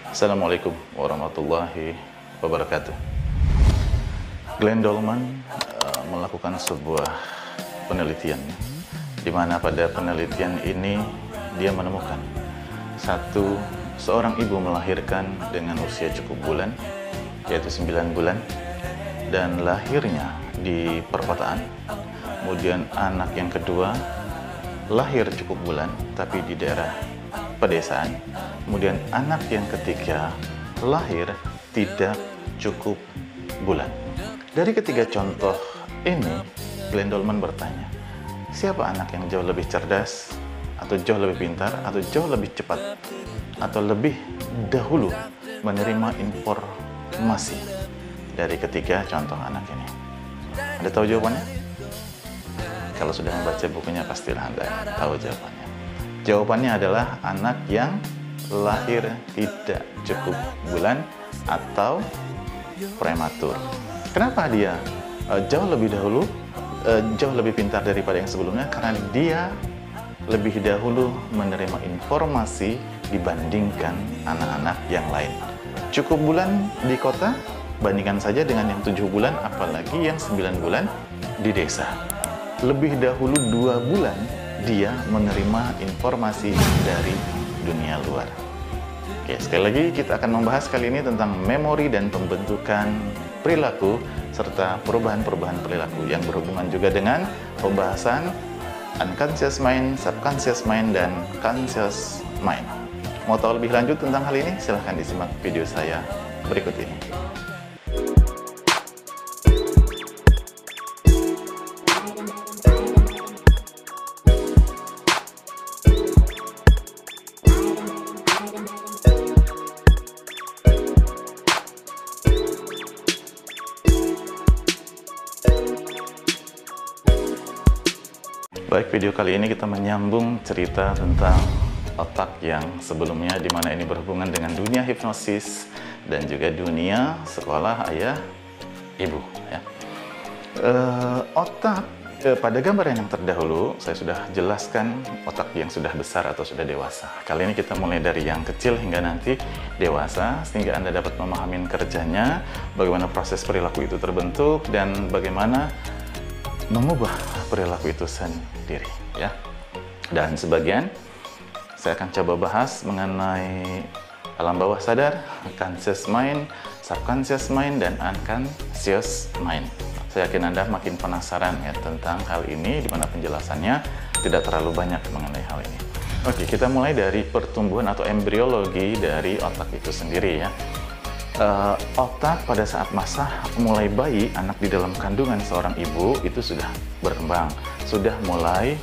Assalamualaikum warahmatullahi wabarakatuh. Glenn Dolman melakukan sebuah penelitian, di mana pada penelitian ini dia menemukan seorang ibu melahirkan dengan usia cukup bulan, yaitu 9 bulan, dan lahirnya di perkotaan. Kemudian anak yang kedua lahir cukup bulan, tapi di daerah pedesaan. Kemudian anak yang ketiga lahir tidak cukup bulan. Dari ketiga contoh ini, Glenn Dolman bertanya, siapa anak yang jauh lebih cerdas, atau jauh lebih pintar, atau jauh lebih cepat, atau lebih dahulu menerima informasi dari ketiga contoh anak ini? Anda tahu jawabannya? Kalau sudah membaca bukunya, pastilah Anda tahu jawabannya. Jawabannya adalah anak yang lahir tidak cukup bulan atau prematur. Kenapa dia jauh lebih dahulu, jauh lebih pintar daripada yang sebelumnya? Karena dia lebih dahulu menerima informasi dibandingkan anak-anak yang lain. Cukup bulan di kota, bandingkan saja dengan yang 7 bulan, apalagi yang 9 bulan di desa. Lebih dahulu 2 bulan dia menerima informasi dari dunia luar. Oke, sekali lagi kita akan membahas kali ini tentang memori dan pembentukan perilaku serta perubahan-perubahan perilaku yang berhubungan juga dengan pembahasan unconscious mind, subconscious mind, dan conscious mind. Mau tahu lebih lanjut tentang hal ini? Silahkan disimak video saya berikut ini. Baik, video kali ini kita menyambung cerita tentang otak yang sebelumnya, di mana ini berhubungan dengan dunia hipnosis dan juga dunia sekolah ayah ibu. Ya. Otak pada gambaran yang terdahulu saya sudah jelaskan otak yang sudah besar atau sudah dewasa. Kali ini kita mulai dari yang kecil hingga nanti dewasa, sehingga Anda dapat memahami kerjanya, bagaimana proses perilaku itu terbentuk, dan bagaimana mengubah perilaku itu sendiri, ya. Dan sebagian saya akan coba bahas mengenai alam bawah sadar, conscious mind, subconscious mind, dan unconscious mind. Saya yakin Anda makin penasaran ya tentang hal ini, di mana penjelasannya tidak terlalu banyak mengenai hal ini. Oke, kita mulai dari pertumbuhan atau embriologi dari otak itu sendiri, ya. Otak pada saat masa mulai bayi, anak di dalam kandungan seorang ibu itu sudah berkembang, sudah mulai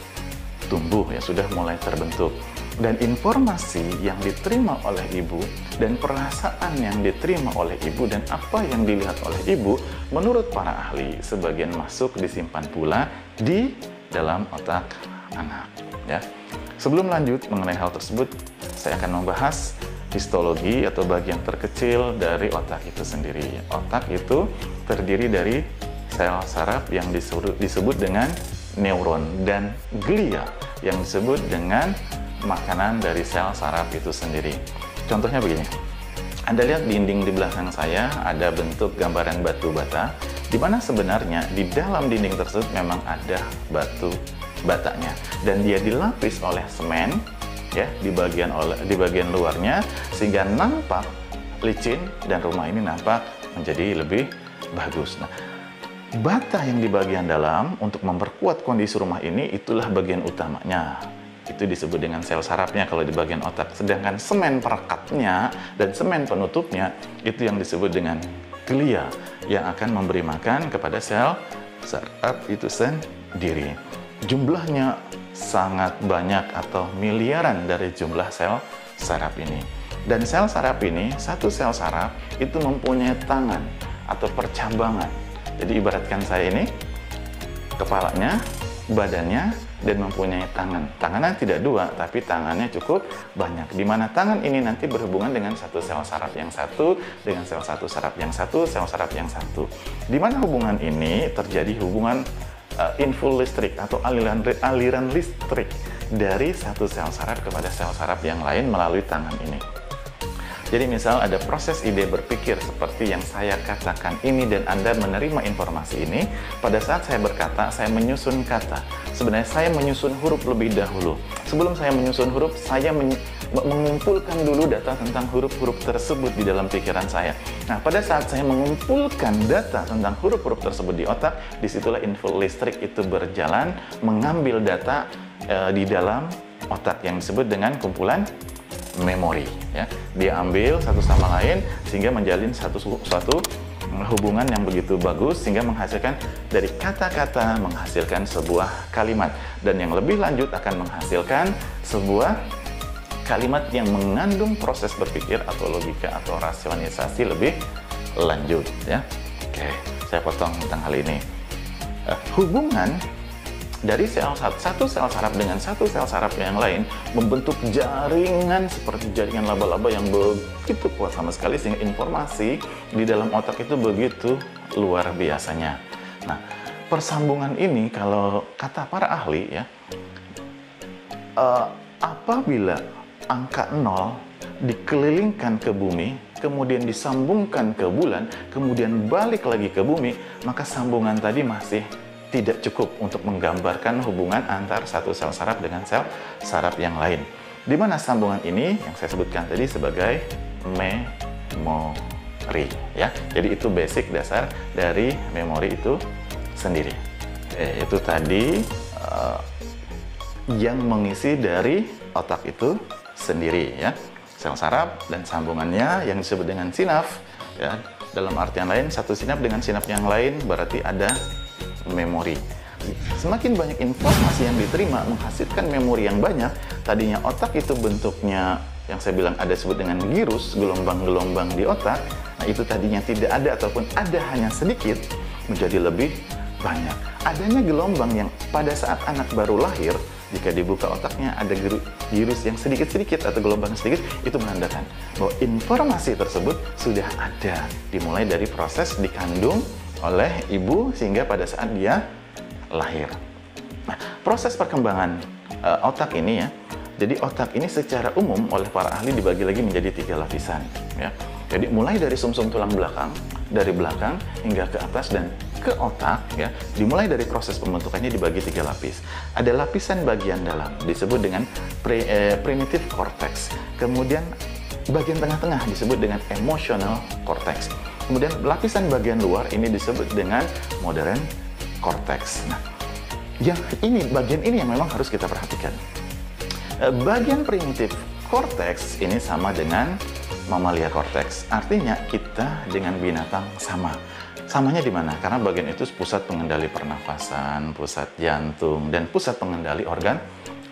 tumbuh, ya, sudah mulai terbentuk. Dan informasi yang diterima oleh ibu dan perasaan yang diterima oleh ibu dan apa yang dilihat oleh ibu, menurut para ahli, sebagian masuk disimpan pula di dalam otak anak, ya. Sebelum lanjut mengenai hal tersebut, saya akan membahas histologi atau bagian terkecil dari otak itu sendiri. Otak itu terdiri dari sel saraf yang disebut dengan neuron, dan glia yang disebut dengan makanan dari sel saraf itu sendiri. Contohnya begini, Anda lihat dinding di belakang saya ada bentuk gambaran batu bata, di mana sebenarnya di dalam dinding tersebut memang ada batu batanya, dan dia dilapis oleh semen, ya, di bagian luarnya, sehingga nampak licin dan rumah ini nampak menjadi lebih bagus. Nah, bata yang di bagian dalam untuk memperkuat kondisi rumah ini, itulah bagian utamanya. Itu disebut dengan sel sarafnya kalau di bagian otak. Sedangkan semen perekatnya dan semen penutupnya itu yang disebut dengan glia, yang akan memberi makan kepada sel saraf itu sendiri. Jumlahnya sangat banyak atau miliaran dari jumlah sel saraf ini. Dan sel saraf ini, satu sel saraf itu mempunyai tangan atau percabangan. Jadi ibaratkan saya ini, kepalanya, badannya, dan mempunyai tangan. Tangannya tidak 2, tapi tangannya cukup banyak. Di mana tangan ini nanti berhubungan dengan satu sel saraf yang satu, dengan sel satu saraf yang satu, sel saraf yang satu. Di mana hubungan ini terjadi hubungan infus listrik atau aliran listrik dari satu sel saraf kepada sel saraf yang lain melalui tangan ini. Jadi misal ada proses ide berpikir seperti yang saya katakan ini dan Anda menerima informasi ini, pada saat saya berkata, saya menyusun kata. Sebenarnya saya menyusun huruf lebih dahulu. Sebelum saya menyusun huruf, saya mengumpulkan dulu data tentang huruf-huruf tersebut di dalam pikiran saya. Nah, pada saat saya mengumpulkan data tentang huruf-huruf tersebut di otak, disitulah info listrik itu berjalan, mengambil data di dalam otak yang disebut dengan kumpulan memori, ya. Dia ambil satu sama lain sehingga menjalin suatu hubungan yang begitu bagus sehingga menghasilkan dari kata-kata menghasilkan sebuah kalimat, dan yang lebih lanjut akan menghasilkan sebuah kalimat yang mengandung proses berpikir atau logika atau rasionalisasi lebih lanjut, ya. Oke, saya potong tentang hal ini. Hubungan dari satu sel saraf dengan satu sel saraf yang lain membentuk jaringan seperti jaringan laba-laba yang begitu kuat sama sekali, sehingga informasi di dalam otak itu begitu luar biasanya. Nah, persambungan ini kalau kata para ahli, ya, apabila angka 0 dikelilingkan ke bumi, kemudian disambungkan ke bulan, kemudian balik lagi ke bumi, maka sambungan tadi masih tidak cukup untuk menggambarkan hubungan antar satu sel saraf dengan sel saraf yang lain. Di mana sambungan ini yang saya sebutkan tadi sebagai memori, ya. Jadi itu basic dasar dari memori itu sendiri. Itu tadi yang mengisi dari otak itu sendiri, ya. Sel saraf dan sambungannya yang disebut dengan sinap, ya. Dalam artian lain, satu sinap dengan sinap yang lain berarti ada memori. Semakin banyak informasi yang diterima menghasilkan memori yang banyak. Tadinya otak itu bentuknya yang saya bilang ada sebut dengan girus, gelombang-gelombang di otak. Nah, itu tadinya tidak ada ataupun ada hanya sedikit, menjadi lebih banyak. Adanya gelombang yang pada saat anak baru lahir, jika dibuka otaknya ada girus yang sedikit-sedikit atau gelombang sedikit, itu menandakan bahwa informasi tersebut sudah ada, dimulai dari proses dikandung oleh ibu sehingga pada saat dia lahir. Nah, proses perkembangan otak ini, ya. Jadi otak ini secara umum oleh para ahli dibagi lagi menjadi 3 lapisan, ya. Jadi mulai dari sumsum tulang belakang, dari belakang hingga ke atas dan ke otak, ya. Dimulai dari proses pembentukannya dibagi 3 lapis. Ada lapisan bagian dalam disebut dengan primitive cortex. Kemudian bagian tengah-tengah disebut dengan emotional cortex. Kemudian lapisan bagian luar ini disebut dengan modern cortex. Nah, bagian ini yang memang harus kita perhatikan. Bagian primitif cortex ini sama dengan mamalia cortex. Artinya kita dengan binatang sama. Samanya di mana? Karena bagian itu pusat pengendali pernafasan, pusat jantung, dan pusat pengendali organ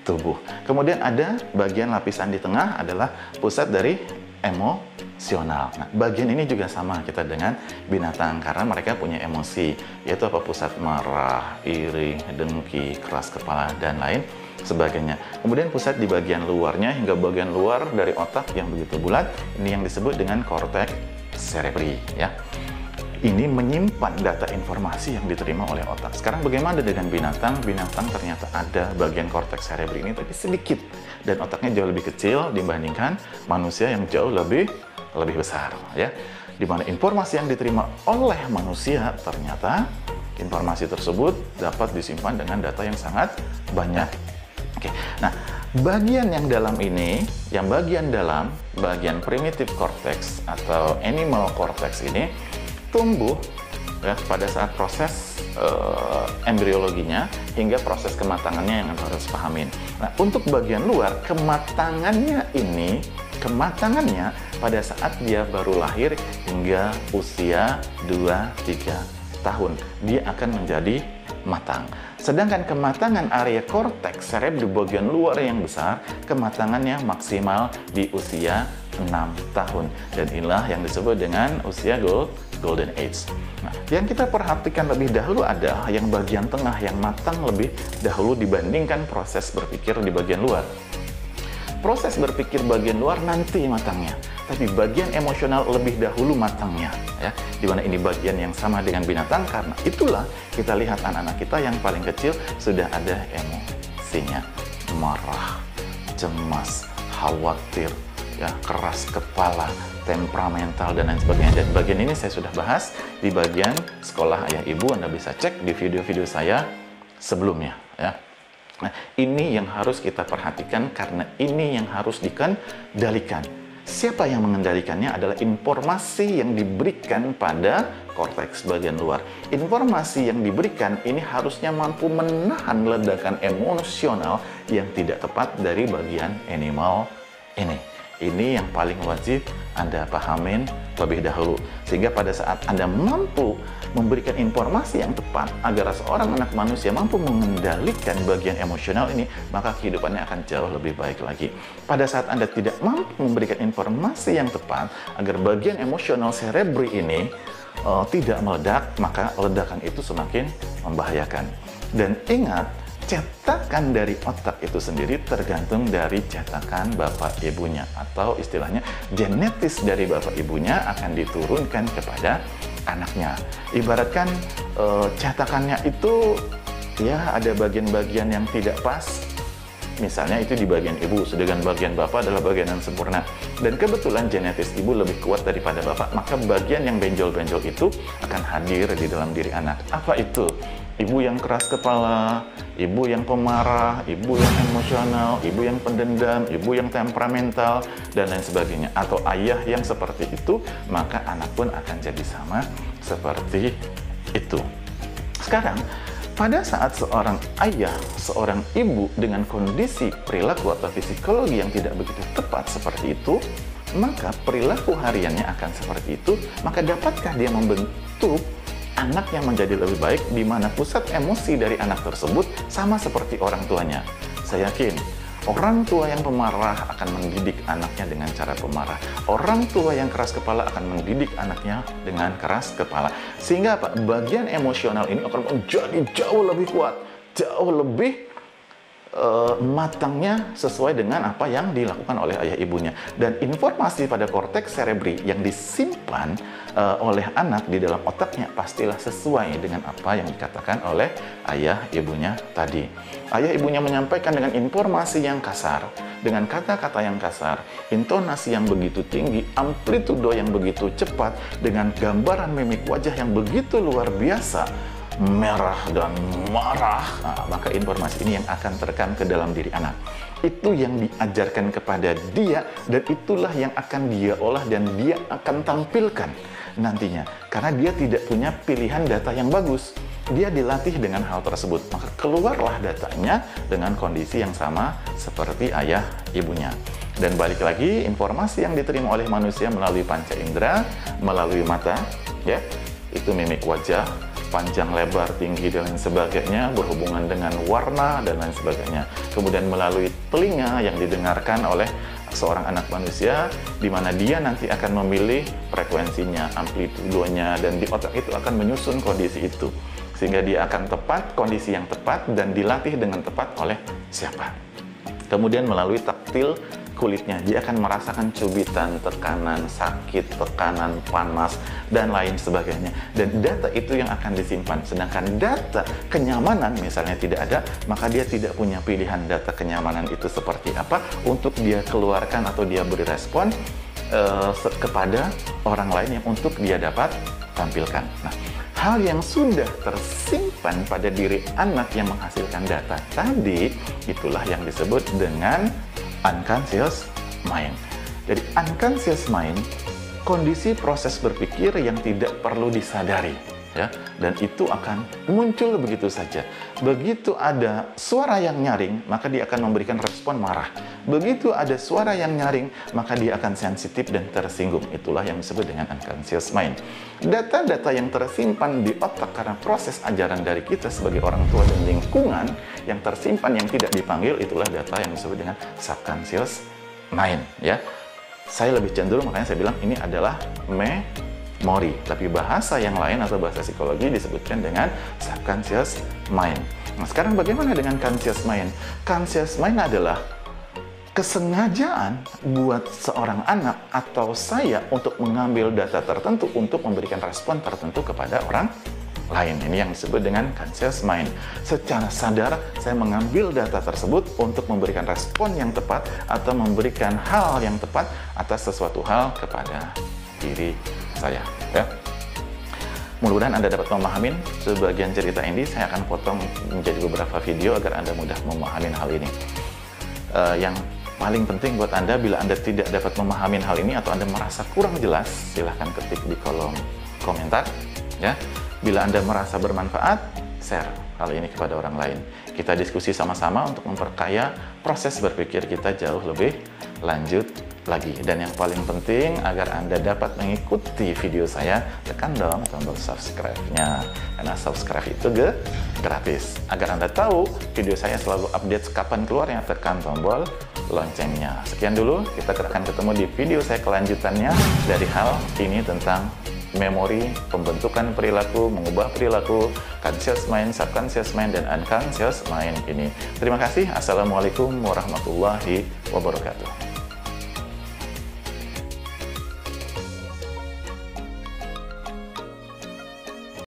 tubuh. Kemudian ada bagian lapisan di tengah adalah pusat dari emosional. Nah, bagian ini juga sama kita dengan binatang karena mereka punya emosi, yaitu apa? Pusat marah, iri, dengki, keras kepala, dan lain sebagainya. Kemudian pusat di bagian luarnya hingga bagian luar dari otak yang begitu bulat, ini yang disebut dengan korteks cerebri, ya. Ini menyimpan data informasi yang diterima oleh otak. Sekarang bagaimana dengan binatang? Binatang ternyata ada bagian korteks cerebri ini tapi sedikit dan otaknya jauh lebih kecil dibandingkan manusia yang jauh lebih besar, ya. Di mana informasi yang diterima oleh manusia ternyata informasi tersebut dapat disimpan dengan data yang sangat banyak. Oke. Nah, bagian yang dalam ini, yang bagian dalam, bagian primitive cortex atau animal cortex ini tumbuh, ya, pada saat proses embriologinya hingga proses kematangannya yang harus pahamin. Nah, untuk bagian luar, kematangannya pada saat dia baru lahir hingga usia 2-3 tahun, dia akan menjadi matang. Sedangkan kematangan area korteks cerebri di bagian luar yang besar, kematangannya maksimal di usia 6 tahun. Dan inilah yang disebut dengan usia Golden Age. Nah, yang kita perhatikan lebih dahulu ada yang bagian tengah yang matang lebih dahulu dibandingkan proses berpikir di bagian luar. Proses berpikir bagian luar nanti matangnya, tapi bagian emosional lebih dahulu matangnya, ya. Dimana ini bagian yang sama dengan binatang, karena itulah kita lihat anak-anak kita yang paling kecil sudah ada emosinya, marah, cemas, khawatir, ya, keras kepala, temperamental, dan lain sebagainya. Dan bagian ini saya sudah bahas di bagian sekolah ayah ibu. Anda bisa cek di video-video saya sebelumnya, ya. Nah, ini yang harus kita perhatikan karena ini yang harus dikendalikan. Siapa yang mengendalikannya adalah informasi yang diberikan pada korteks bagian luar. Informasi yang diberikan ini harusnya mampu menahan ledakan emosional yang tidak tepat dari bagian animal ini. Ini yang paling wajib Anda pahamin lebih dahulu. Sehingga pada saat Anda mampu memberikan informasi yang tepat agar seorang anak manusia mampu mengendalikan bagian emosional ini, maka kehidupannya akan jauh lebih baik lagi. Pada saat Anda tidak mampu memberikan informasi yang tepat agar bagian emosional cerebri ini tidak meledak, maka ledakan itu semakin membahayakan. Dan ingat, cetakan dari otak itu sendiri tergantung dari cetakan bapak ibunya, atau istilahnya genetis dari bapak ibunya akan diturunkan kepada anaknya. Ibaratkan cetakannya itu ya ada bagian-bagian yang tidak pas, misalnya itu di bagian ibu, sedangkan bagian bapak adalah bagian yang sempurna. Dan kebetulan genetis ibu lebih kuat daripada bapak, maka bagian yang benjol-benjol itu akan hadir di dalam diri anak. Apa itu? Ibu yang keras kepala, ibu yang pemarah, ibu yang emosional, ibu yang pendendam, ibu yang temperamental, dan lain sebagainya. Atau ayah yang seperti itu, maka anak pun akan jadi sama seperti itu. Sekarang, pada saat seorang ayah, seorang ibu dengan kondisi perilaku atau psikologi yang tidak begitu tepat seperti itu, maka perilaku hariannya akan seperti itu. Maka dapatkah dia membentuk anak yang menjadi lebih baik, di mana pusat emosi dari anak tersebut sama seperti orang tuanya? Saya yakin orang tua yang pemarah akan mendidik anaknya dengan cara pemarah. Orang tua yang keras kepala akan mendidik anaknya dengan keras kepala. Sehingga apa? Bagian emosional ini akan menjadi jauh lebih kuat, jauh lebih matangnya sesuai dengan apa yang dilakukan oleh ayah ibunya. Dan informasi pada korteks cerebri yang disimpan oleh anak di dalam otaknya pastilah sesuai dengan apa yang dikatakan oleh ayah ibunya tadi. Ayah ibunya menyampaikan dengan informasi yang kasar, dengan kata-kata yang kasar, intonasi yang begitu tinggi, amplitudo yang begitu cepat, dengan gambaran mimik wajah yang begitu luar biasa, merah dan marah, nah, maka informasi ini yang akan terekam ke dalam diri anak. Itu yang diajarkan kepada dia, dan itulah yang akan dia olah dan dia akan tampilkan nantinya. Karena dia tidak punya pilihan data yang bagus, dia dilatih dengan hal tersebut, maka keluarlah datanya dengan kondisi yang sama seperti ayah ibunya. Dan balik lagi, informasi yang diterima oleh manusia melalui panca indera, melalui mata, ya, itu mimik wajah, panjang, lebar, tinggi, dan lain sebagainya, berhubungan dengan warna, dan lain sebagainya. Kemudian melalui telinga yang didengarkan oleh seorang anak manusia, di mana dia nanti akan memilih frekuensinya, amplitudonya, dan di otak itu akan menyusun kondisi itu. Sehingga dia akan tepat, kondisi yang tepat, dan dilatih dengan tepat oleh siapa. Kemudian melalui taktil kulitnya, dia akan merasakan cubitan, tekanan, sakit, tekanan, panas, dan lain sebagainya. Dan data itu yang akan disimpan. Sedangkan data kenyamanan misalnya tidak ada, maka dia tidak punya pilihan data kenyamanan itu seperti apa untuk dia keluarkan atau dia beri respon kepada orang lain yang untuk dia dapat tampilkan. Nah, hal yang sudah tersimpan pada diri anak yang menghasilkan data tadi, itulah yang disebut dengan unconscious mind. Jadi unconscious mind, kondisi proses berpikir yang tidak perlu disadari, ya, dan itu akan muncul begitu saja. Begitu ada suara yang nyaring, maka dia akan memberikan respon marah. Begitu ada suara yang nyaring, maka dia akan sensitif dan tersinggung. Itulah yang disebut dengan unconscious mind. Data-data yang tersimpan di otak karena proses ajaran dari kita sebagai orang tua dan lingkungan yang tersimpan yang tidak dipanggil, itulah data yang disebut dengan subconscious mind, ya. Saya lebih cenderung, makanya saya bilang ini adalah memori, tapi bahasa yang lain atau bahasa psikologi disebutkan dengan subconscious mind. Nah, sekarang bagaimana dengan conscious mind? Conscious mind adalah kesengajaan buat seorang anak atau saya untuk mengambil data tertentu untuk memberikan respon tertentu kepada orang lain. Ini yang disebut dengan conscious mind. Secara sadar, saya mengambil data tersebut untuk memberikan respon yang tepat atau memberikan hal yang tepat atas sesuatu hal kepada diri saya. Ya. Mudah-mudahan Anda dapat memahami sebagian cerita ini. Saya akan potong menjadi beberapa video agar Anda mudah memahami hal ini. Yang paling penting buat Anda, bila Anda tidak dapat memahami hal ini atau Anda merasa kurang jelas, silahkan ketik di kolom komentar. Ya. Bila Anda merasa bermanfaat, share hal ini kepada orang lain. Kita diskusi sama-sama untuk memperkaya proses berpikir kita jauh lebih lanjut lagi. Dan yang paling penting, agar Anda dapat mengikuti video saya, tekan dong tombol subscribe-nya. Karena subscribe itu gratis. Agar Anda tahu video saya selalu update kapan keluarnya, tekan tombol loncengnya. Sekian dulu, kita akan ketemu di video saya kelanjutannya dari hal ini tentang memori, pembentukan perilaku, mengubah perilaku, conscious mind, subconscious mind, dan unconscious mind ini. Terima kasih. Assalamualaikum warahmatullahi wabarakatuh.